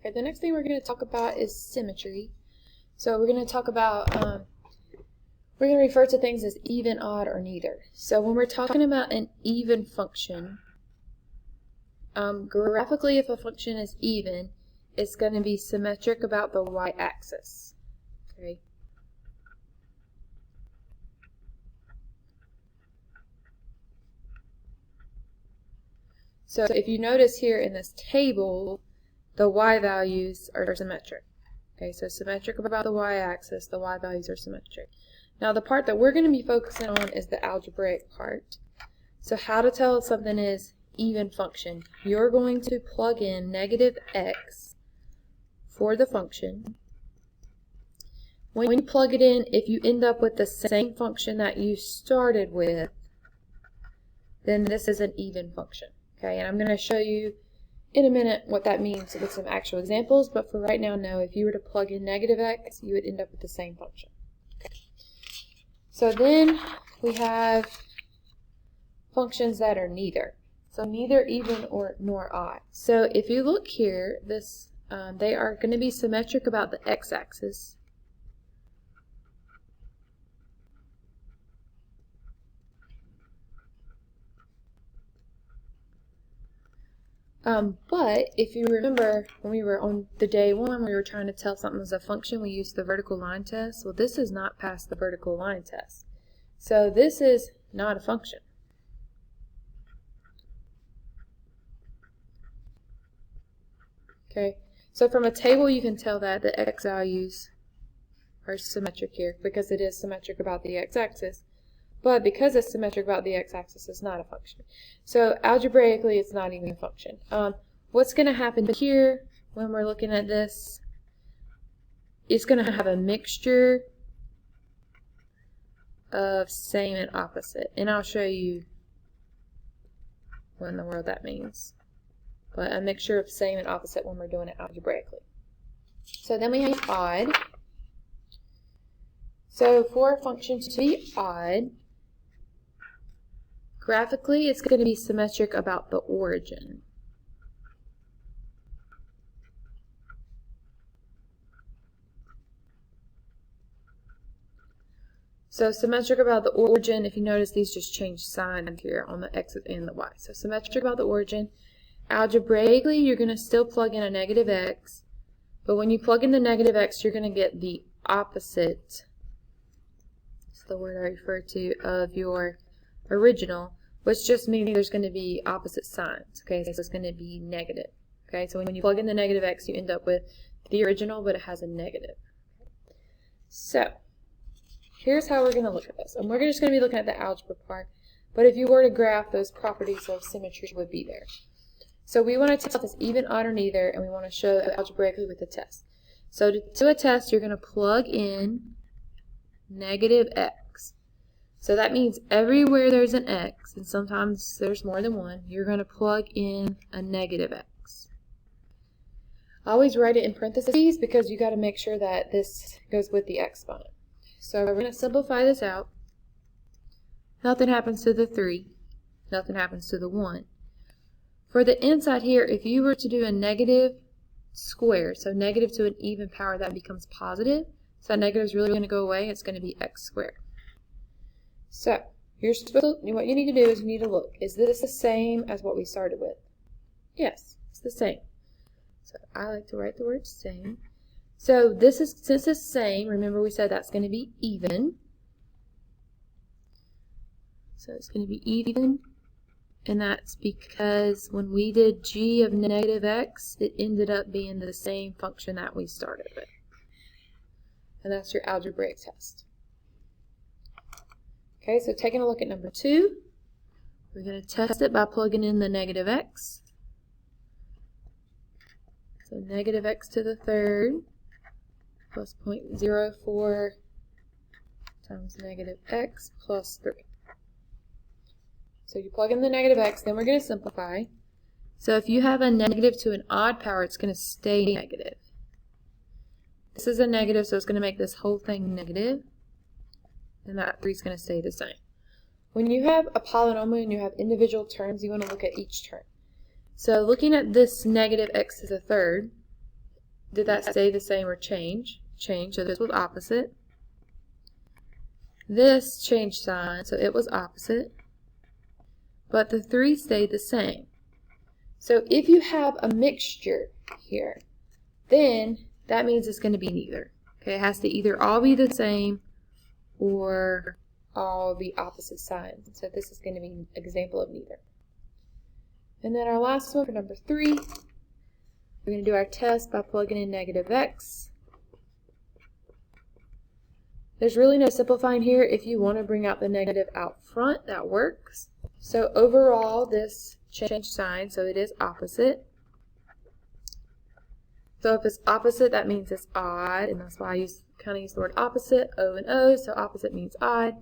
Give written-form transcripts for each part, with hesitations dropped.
Okay, the next thing we're going to talk about is symmetry. So we're going to talk about, we're going to refer to things as even, odd, or neither. So when we're talking about an even function, graphically if a function is even, it's going to be symmetric about the y-axis. Okay. So if you notice here in this table, the y values are symmetric. Okay, so symmetric about the y-axis, the y values are symmetric. Now the part that we're going to be focusing on is the algebraic part. So how to tell if something is even function. You're going to plug in negative x for the function. When you plug it in, if you end up with the same function that you started with, then this is an even function. Okay, and I'm going to show you in a minute what that means with some actual examples, but for right now, no. If you were to plug in negative x, you would end up with the same function. Okay. So then we have functions that are neither. So neither even or nor odd. So if you look here, this they are going to be symmetric about the x-axis. But if you remember when we were on the day one, we were trying to tell something was a function, we used the vertical line test. Well, this is not past the vertical line test. So this is not a function. Okay, so from a table you can tell that the x values are symmetric here because it is symmetric about the x-axis. But because it's symmetric about the x-axis, it's not a function. So algebraically, it's not even a function. What's going to happen here when we're looking at this? It's going to have a mixture of same and opposite. And I'll show you what in the world that means. But a mixture of same and opposite when we're doing it algebraically. So then we have odd. So for a function to be odd, graphically, it's going to be symmetric about the origin. So symmetric about the origin, if you notice these just change sign here on the x and the y. So symmetric about the origin. Algebraically, you're going to still plug in a negative x, but when you plug in the negative x, you're going to get the opposite, that's the word I refer to, of your original, which just means there's going to be opposite signs. Okay, so it's going to be negative. Okay, so when you plug in the negative x, you end up with the original, but it has a negative. So here's how we're going to look at this. And we're just going to be looking at the algebra part, but if you were to graph, those properties of symmetry would be there. So we want to test if it's even, odd, or neither, and we want to show that algebraically with the test. So to do a test, you're going to plug in negative x. So that means everywhere there's an x, and sometimes there's more than one, you're going to plug in a negative x. I always write it in parentheses because you got to make sure that this goes with the exponent. So we're going to simplify this out. Nothing happens to the 3. Nothing happens to the 1. For the inside here, if you were to do a negative square, so negative to an even power, that becomes positive. So that negative is really going to go away. It's going to be x squared. So what you need to do is you need to look. Is this the same as what we started with? Yes, it's the same. So I like to write the word same. So this is, since it's same, remember we said that's going to be even. So it's going to be even. And that's because when we did g of negative x, it ended up being the same function that we started with. And that's your algebraic test. Okay, so taking a look at number 2, we're going to test it by plugging in the negative x. So negative x to the third plus 0.04 times negative x plus 3. So you plug in the negative x, then we're going to simplify. So if you have a negative to an odd power, it's going to stay negative. This is a negative, so it's going to make this whole thing negative. And that 3 is going to stay the same. When you have a polynomial and you have individual terms, you want to look at each term. So looking at this negative x to the third, did that stay the same or change? Change, so this was opposite. This changed sign, so it was opposite. But the 3 stayed the same. So if you have a mixture here, then that means it's going to be neither. Okay, it has to either all be the same or all be opposite signs. So this is going to be an example of neither. And then our last one for number 3, we're going to do our test by plugging in negative x. There's really no simplifying here. If you want to bring out the negative out front, that works. So overall, this changed sign, so it is opposite. So if it's opposite, that means it's odd, and that's why I kind of use the word opposite, O and O, so opposite means odd.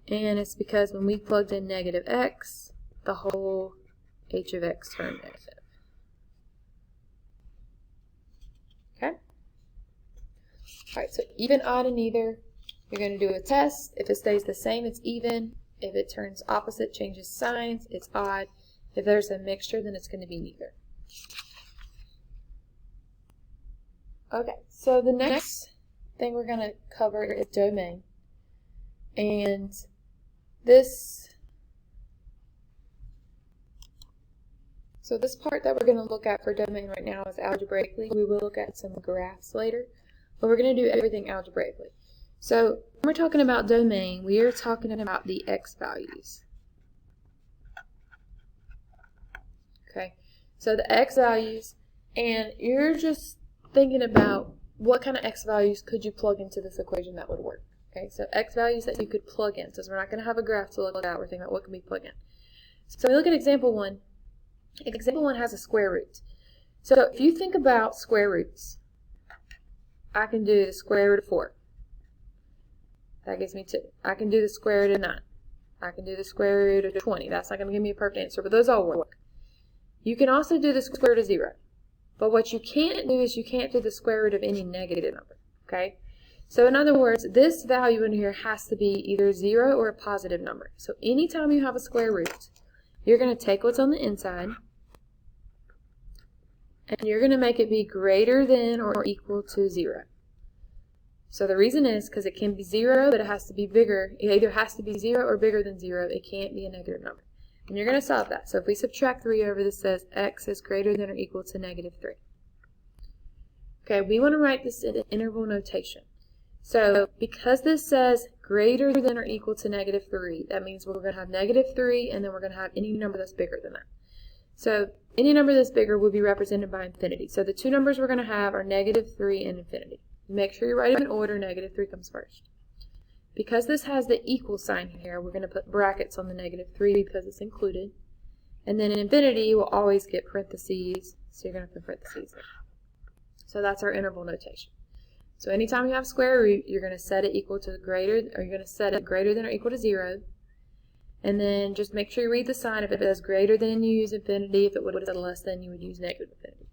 And it's because when we plugged in negative x, the whole h of x turned negative. Okay? Alright, so even, odd, and neither. You're going to do a test. If it stays the same, it's even. If it turns opposite, changes signs, it's odd. If there's a mixture, then it's going to be neither. Okay, so the next thing we're going to cover is domain. And this part that we're going to look at for domain right now is algebraically. We will look at some graphs later, but we're going to do everything algebraically. So when we're talking about domain, we are talking about the x values. Okay, so the x values, and you're just thinking about what kind of x values could you plug into this equation that would work. Okay, so x values that you could plug in. So we're not going to have a graph to look at, we're thinking about what can we plug in. So we look at example 1. Example 1 has a square root. So if you think about square roots, I can do the square root of 4. That gives me 2. I can do the square root of 9. I can do the square root of 20. That's not going to give me a perfect answer, but those all work. You can also do the square root of 0. But what you can't do is you can't do the square root of any negative number. Okay? So in other words, this value in here has to be either 0 or a positive number. So anytime you have a square root, you're going to take what's on the inside, and you're going to make it be greater than or equal to 0. So the reason is because it can be 0, but it has to be bigger. It either has to be 0 or bigger than 0. It can't be a negative number. And you're going to solve that. So if we subtract 3 over this, says x is greater than or equal to negative 3. Okay, we want to write this in interval notation. So because this says greater than or equal to negative 3, that means we're going to have negative 3, and then we're going to have any number that's bigger than that. So any number that's bigger will be represented by infinity. So the two numbers we're going to have are negative 3 and infinity. Make sure you write them in order. Negative 3 comes first. Because this has the equal sign here, we're going to put brackets on the negative 3 because it's included. And then in infinity, you will always get parentheses, so you're going to put parentheses there. So that's our interval notation. So anytime you have square root, you're going to set it equal to greater, or you're going to set it greater than or equal to 0. And then just make sure you read the sign. If it says greater than, you use infinity. If it would have said less than, you would use negative infinity.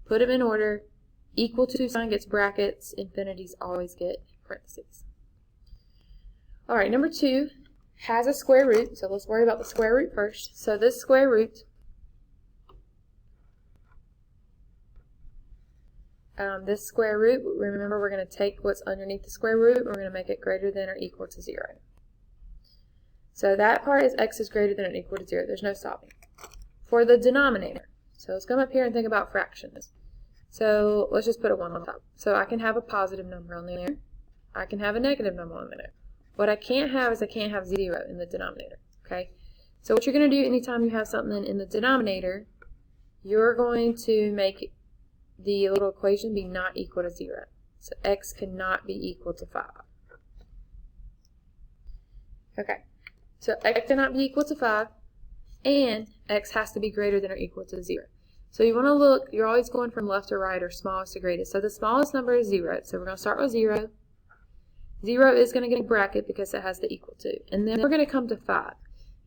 Put them in order. Equal to sign gets brackets. Infinities always get parentheses. Alright, number 2 has a square root. So let's worry about the square root first. So this square root, remember we're going to take what's underneath the square root. We're going to make it greater than or equal to 0. So that part is x is greater than or equal to 0. There's no solving. For the denominator, so let's come up here and think about fractions. So let's just put a 1 on top. So I can have a positive number on there. I can have a negative number on there. What I can't have is I can't have 0 in the denominator. Okay? So what you're going to do anytime you have something in the denominator, you're going to make the little equation be not equal to 0. So x cannot be equal to 5. Okay. So x cannot be equal to 5, and x has to be greater than or equal to 0. So you want to look, you're always going from left to right or smallest to greatest. So the smallest number is 0. So we're going to start with 0. 0 is going to get a bracket because it has the equal to. And then we're going to come to 5.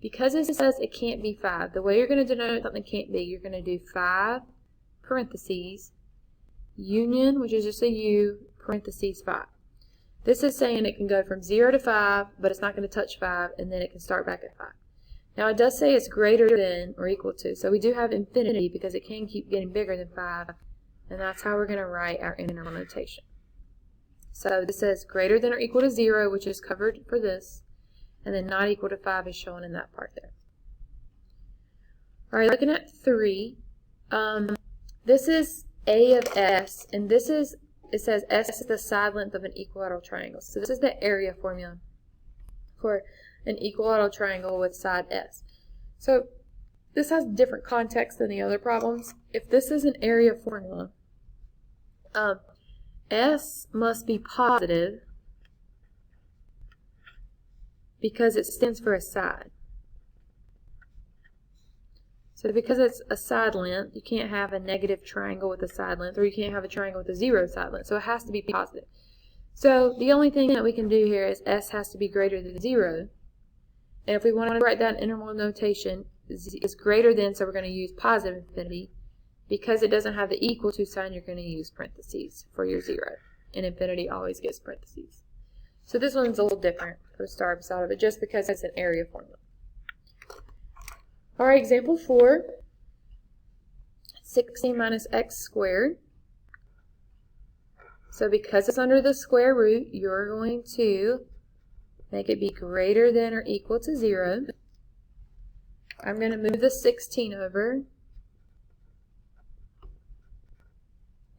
Because it says it can't be 5, the way you're going to denote something can't be, you're going to do 5 parentheses, union, which is just a u, parentheses 5. This is saying it can go from 0 to 5, but it's not going to touch 5, and then it can start back at 5. Now it does say it's greater than or equal to, so we do have infinity because it can keep getting bigger than 5, And that's how we're going to write our interval notation. So this says greater than or equal to 0, which is covered for this, and then not equal to 5 is shown in that part there. All right, looking at 3, this is A of S, and this is, it says S is the side length of an equilateral triangle. So this is the area formula for an equilateral triangle with side S. So this has different context than the other problems. If this is an area formula, S must be positive because it stands for a side. So because it's a side length, you can't have a negative triangle with a side length, or you can't have a triangle with a 0 side length. So it has to be positive. So the only thing that we can do here is S has to be greater than 0. And if we want to write that in interval notation, it's greater than, so we're going to use positive infinity. Because it doesn't have the equal to sign, you're going to use parentheses for your 0. And infinity always gets parentheses. So this one's a little different for the star beside of it, just because it's an area formula. All right, example 4, 16 minus x squared. So because it's under the square root, you're going to make it be greater than or equal to 0. I'm going to move the 16 over.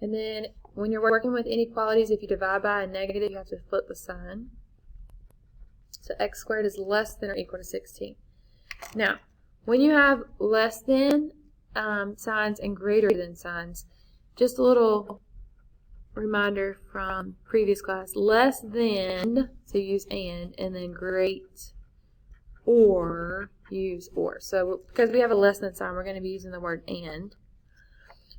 And then when you're working with inequalities, if you divide by a negative, you have to flip the sign. So x squared is less than or equal to 16. Now, when you have less than signs and greater than signs, just a little reminder from previous class, less than, so use and then great, or use or. So because we have a less than sign, we're going to be using the word and.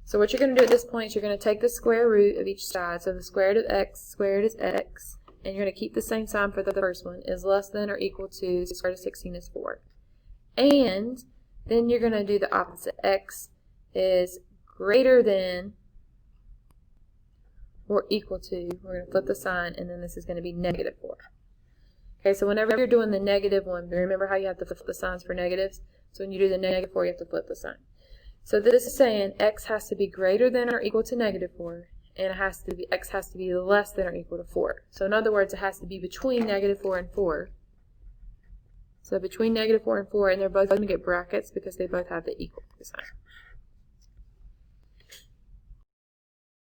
So what you're going to do at this point is you're going to take the square root of each side. So the square root of x squared is x, and you're going to keep the same sign for the first one, is less than or equal to the square root of 16 is 4. And then you're going to do the opposite. X is greater than or equal to, we're going to flip the sign, and then this is going to be negative 4. Okay, so whenever you're doing the negative one, remember how you have to flip the signs for negatives? So when you do the negative 4, you have to flip the sign. So this is saying x has to be greater than or equal to negative 4, and x has to be less than or equal to 4. So in other words, it has to be between negative 4 and 4. So between negative 4 and 4, and they're both going to get brackets because they both have the equal sign.